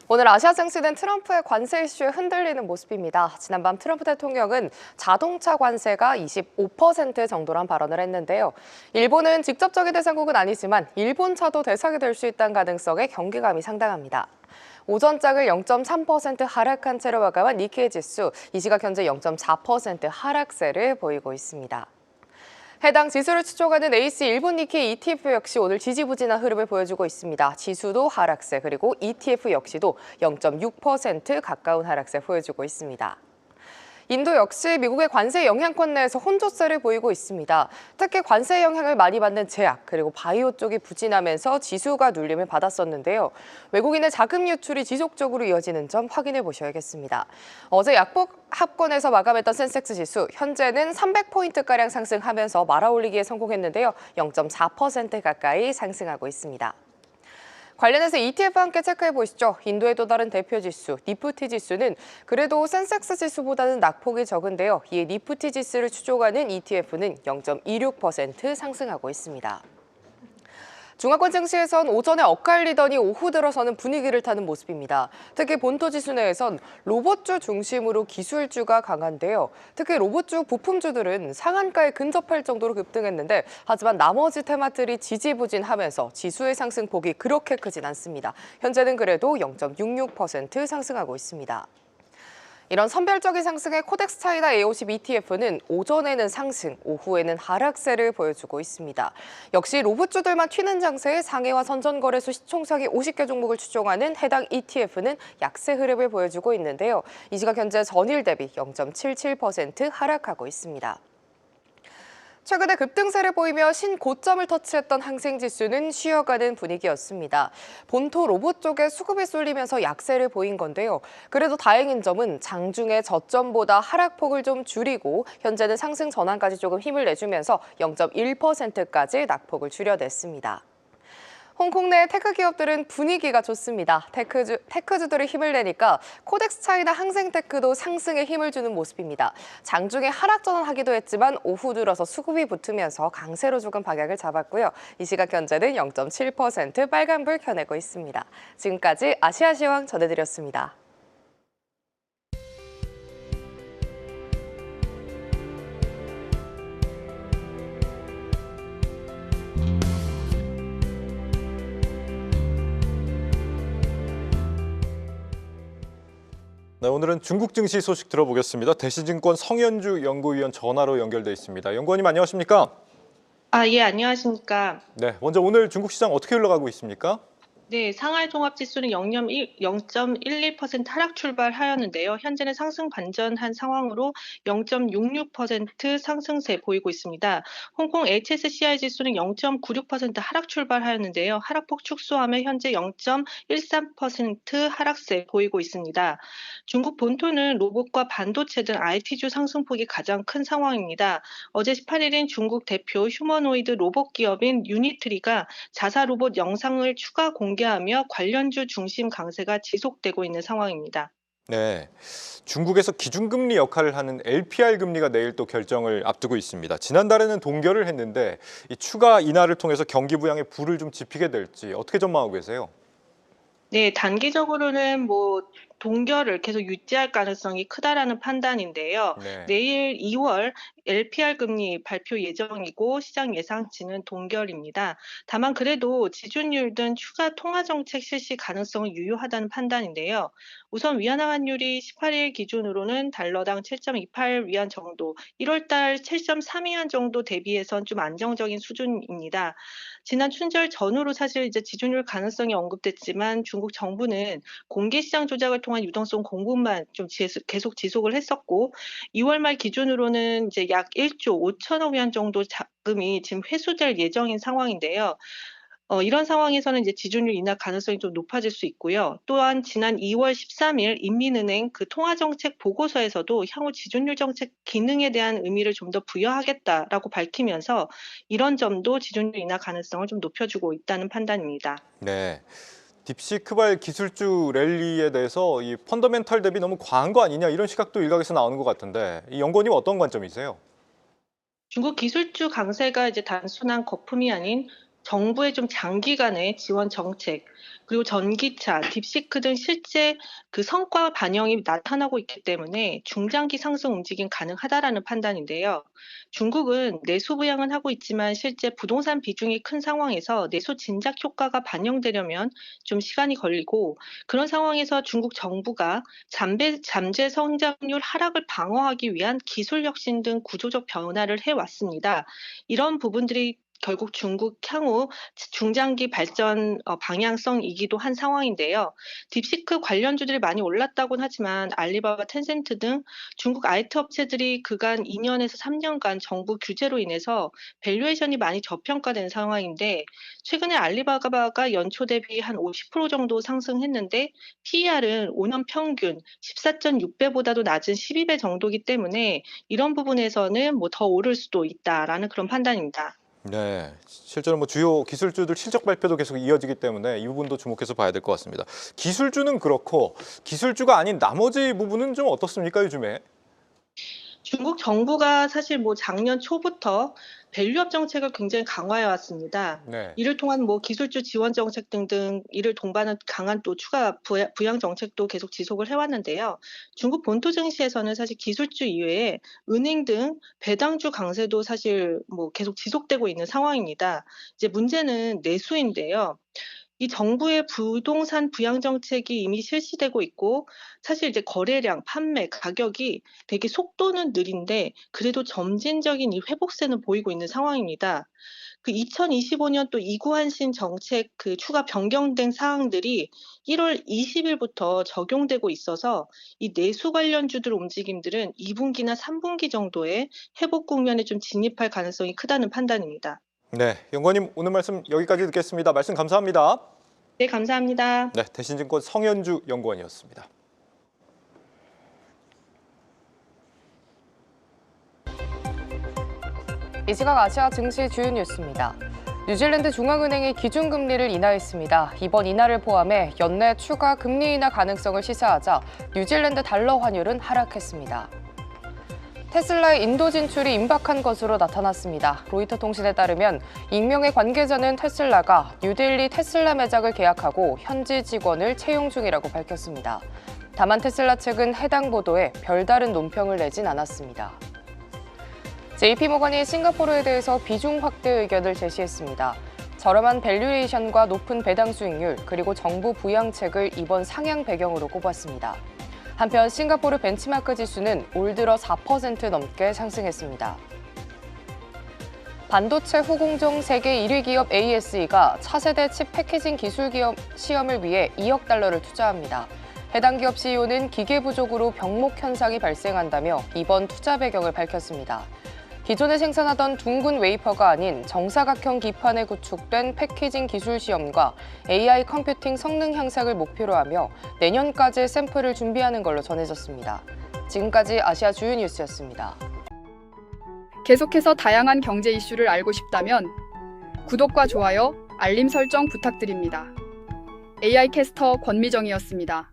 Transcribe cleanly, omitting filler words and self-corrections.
오늘 아시아 증시는 트럼프의 관세 이슈에 흔들리는 모습입니다. 지난밤 트럼프 대통령은 자동차 관세가 25% 정도란 발언을 했는데요. 일본은 직접적인 대상국은 아니지만 일본 차도 대상이 될 수 있다는 가능성에 경계감이 상당합니다. 오전장을 0.3% 하락한 채로 마감한 니케이 지수, 이 시각 현재 0.4% 하락세를 보이고 있습니다. 해당 지수를 추종하는 AC 일본 니케이 ETF 역시 오늘 지지부진한 흐름을 보여주고 있습니다. 지수도 하락세, 그리고 ETF 역시도 0.6% 가까운 하락세 보여주고 있습니다. 인도 역시 미국의 관세 영향권 내에서 혼조세를 보이고 있습니다. 특히 관세 영향을 많이 받는 제약 그리고 바이오 쪽이 부진하면서 지수가 눌림을 받았었는데요. 외국인의 자금 유출이 지속적으로 이어지는 점 확인해 보셔야겠습니다. 어제 약복 합권에서 마감했던 센섹스 지수 현재는 300포인트가량 상승하면서 말아올리기에 성공했는데요. 0.4% 가까이 상승하고 있습니다. 관련해서 ETF 함께 체크해 보시죠. 인도의 또 다른 대표 지수, 니프티 지수는 그래도 센섹스 지수보다는 낙폭이 적은데요. 이에 니프티 지수를 추종하는 ETF는 0.26% 상승하고 있습니다. 중화권 증시에선 오전에 엇갈리더니 오후 들어서는 분위기를 타는 모습입니다. 특히 본토 지수 내에선 로봇주 중심으로 기술주가 강한데요. 특히 로봇주 부품주들은 상한가에 근접할 정도로 급등했는데 하지만 나머지 테마들이 지지부진하면서 지수의 상승폭이 그렇게 크진 않습니다. 현재는 그래도 0.66% 상승하고 있습니다. 이런 선별적인 상승의 코덱스 차이나 A50 ETF는 오전에는 상승, 오후에는 하락세를 보여주고 있습니다. 역시 로봇주들만 튀는 장세에 상해와 선전거래소 시총상위 50개 종목을 추종하는 해당 ETF는 약세 흐름을 보여주고 있는데요. 이 시각 현재 전일 대비 0.77% 하락하고 있습니다. 최근에 급등세를 보이며 신고점을 터치했던 항생지수는 쉬어가는 분위기였습니다. 본토 로봇 쪽에 수급이 쏠리면서 약세를 보인 건데요. 그래도 다행인 점은 장중에 저점보다 하락폭을 좀 줄이고 현재는 상승 전환까지 조금 힘을 내주면서 0.1%까지 낙폭을 줄여냈습니다. 홍콩 내 테크 기업들은 분위기가 좋습니다. 테크주들이 힘을 내니까 코덱스 차이나 항생테크도 상승에 힘을 주는 모습입니다. 장중에 하락 전환하기도 했지만 오후 들어서 수급이 붙으면서 강세로 조금 방향을 잡았고요. 이 시각 현재는 0.7% 빨간불 켜내고 있습니다. 지금까지 아시아시황 전해드렸습니다. 네, 오늘은 중국 증시 소식 들어보겠습니다. 대시증권 성현주 연구위원 전화로 연결돼 있습니다. 연구원님 안녕하십니까? 예, 안녕하십니까. 네, 먼저 오늘 중국 시장 어떻게 흘러가고 있습니까? 네, 상하이 종합지수는 0.12% 하락 출발하였는데요. 현재는 상승 반전한 상황으로 0.66% 상승세 보이고 있습니다. 홍콩 HSCI 지수는 0.96% 하락 출발하였는데요. 하락폭 축소하며 현재 0.13% 하락세 보이고 있습니다. 중국 본토는 로봇과 반도체 등 IT주 상승폭이 가장 큰 상황입니다. 어제 18일인 중국 대표 휴머노이드 로봇 기업인 유니트리가 자사 로봇 영상을 추가 공개하며 관련주 중심 강세가 지속되고 있는 상황입니다. 네, 중국에서 기준금리 역할을 하는 LPR 금리가 내일 또 결정을 앞두고 있습니다. 지난달에는 동결을 했는데 이 추가 인하를 통해서 경기 부양에 불을 좀 지피게 될지 어떻게 전망하고 계세요? 네, 단기적으로는 동결을 계속 유지할 가능성이 크다라는 판단인데요. 네. 내일 2월 LPR 금리 발표 예정이고 시장 예상치는 동결입니다. 다만 그래도 지준율 등 추가 통화 정책 실시 가능성은 유효하다는 판단인데요. 우선 위안화 환율이 18일 기준으로는 달러당 7.28위안 정도, 1월 달 7.32위안 정도 대비해선 좀 안정적인 수준입니다. 지난 춘절 전후로 사실 이제 지준율 가능성이 언급됐지만 중국 정부는 공개 시장 조작을 통한 유동성 공급만 좀 계속 지속을 했었고 2월 말 기준으로는 이제 약 1조 5천억 위안 정도 자금이 지금 회수될 예정인 상황인데요. 이런 상황에서는 이제 지준율 인하 가능성이 좀 높아질 수 있고요. 또한 지난 2월 13일 인민은행 그 통화정책 보고서에서도 향후 지준율 정책 기능에 대한 의미를 좀 더 부여하겠다라고 밝히면서 이런 점도 지준율 인하 가능성을 좀 높여주고 있다는 판단입니다. 네. 딥시크발 기술주 랠리에 대해서 이 펀더멘털 대비 너무 과한 거 아니냐 이런 시각도 일각에서 나오는 것 같은데 이 연구원님 어떤 관점이세요? 중국 기술주 강세가 이제 단순한 거품이 아닌 정부의 좀 장기간의 지원 정책, 그리고 전기차, 딥시크 등 실제 그 성과 반영이 나타나고 있기 때문에 중장기 상승 움직임 가능하다라는 판단인데요. 중국은 내수 부양은 하고 있지만 실제 부동산 비중이 큰 상황에서 내수 진작 효과가 반영되려면 좀 시간이 걸리고, 그런 상황에서 중국 정부가 잠재 성장률 하락을 방어하기 위한 기술 혁신 등 구조적 변화를 해왔습니다. 이런 부분들이 결국 중국 향후 중장기 발전 방향성이기도 한 상황인데요. 딥시크 관련주들이 많이 올랐다고는 하지만 알리바바, 텐센트 등 중국 IT 업체들이 그간 2년에서 3년간 정부 규제로 인해서 밸류에이션이 많이 저평가된 상황인데, 최근에 알리바바가 연초 대비 한 50% 정도 상승했는데 PER은 5년 평균 14.6배보다도 낮은 12배 정도이기 때문에 이런 부분에서는 뭐 더 오를 수도 있다라는 그런 판단입니다. 네, 실제로 뭐 주요 기술주들 실적 발표도 계속 이어지기 때문에 이 부분도 주목해서 봐야 될 것 같습니다. 기술주는 그렇고 기술주가 아닌 나머지 부분은 좀 어떻습니까, 요즘에? 중국 정부가 사실 뭐 작년 초부터 밸류업 정책을 굉장히 강화해 왔습니다. 네. 이를 통한 뭐 기술주 지원 정책 등등 이를 동반한 강한 또 추가 부양 정책도 계속 지속을 해왔는데요. 중국 본토 증시에서는 사실 기술주 이외에 은행 등 배당주 강세도 사실 뭐 계속 지속되고 있는 상황입니다. 이제 문제는 내수인데요. 이 정부의 부동산 부양 정책이 이미 실시되고 있고, 사실 이제 거래량, 판매, 가격이 되게 속도는 느린데 그래도 점진적인 이 회복세는 보이고 있는 상황입니다. 그 2025년 또 이구한신 정책 그 추가 변경된 사항들이 1월 20일부터 적용되고 있어서 이 내수 관련주들 움직임들은 2분기나 3분기 정도에 회복 국면에 좀 진입할 가능성이 크다는 판단입니다. 네, 연구원님 오늘 말씀 여기까지 듣겠습니다. 말씀 감사합니다. 네, 감사합니다. 네, 대신증권 성현주 연구원이었습니다. 이 시각 아시아 증시 주요 뉴스입니다. 뉴질랜드 중앙은행이 기준금리를 인하했습니다. 이번 인하를 포함해 연내 추가 금리 인하 가능성을 시사하자 뉴질랜드 달러 환율은 하락했습니다. 테슬라의 인도 진출이 임박한 것으로 나타났습니다. 로이터 통신에 따르면 익명의 관계자는 테슬라가 뉴델리 테슬라 매장을 계약하고 현지 직원을 채용 중이라고 밝혔습니다. 다만 테슬라 측은 해당 보도에 별다른 논평을 내진 않았습니다. JP모건이 싱가포르에 대해서 비중 확대 의견을 제시했습니다. 저렴한 밸류에이션과 높은 배당 수익률, 그리고 정부 부양책을 이번 상향 배경으로 꼽았습니다. 한편 싱가포르 벤치마크 지수는 올 들어 4% 넘게 상승했습니다. 반도체 후공정 세계 1위 기업 ASE가 차세대 칩 패키징 기술 기업 시험을 위해 2억 달러를 투자합니다. 해당 기업 CEO는 기계 부족으로 병목 현상이 발생한다며 이번 투자 배경을 밝혔습니다. 기존에 생산하던 둥근 웨이퍼가 아닌 정사각형 기판에 구축된 패키징 기술 시험과 AI 컴퓨팅 성능 향상을 목표로 하며 내년까지 샘플을 준비하는 걸로 전해졌습니다. 지금까지 아시아 주요 뉴스였습니다. 계속해서 다양한 경제 이슈를 알고 싶다면 구독과 좋아요, 알림 설정 부탁드립니다. AI 캐스터 권미정이었습니다.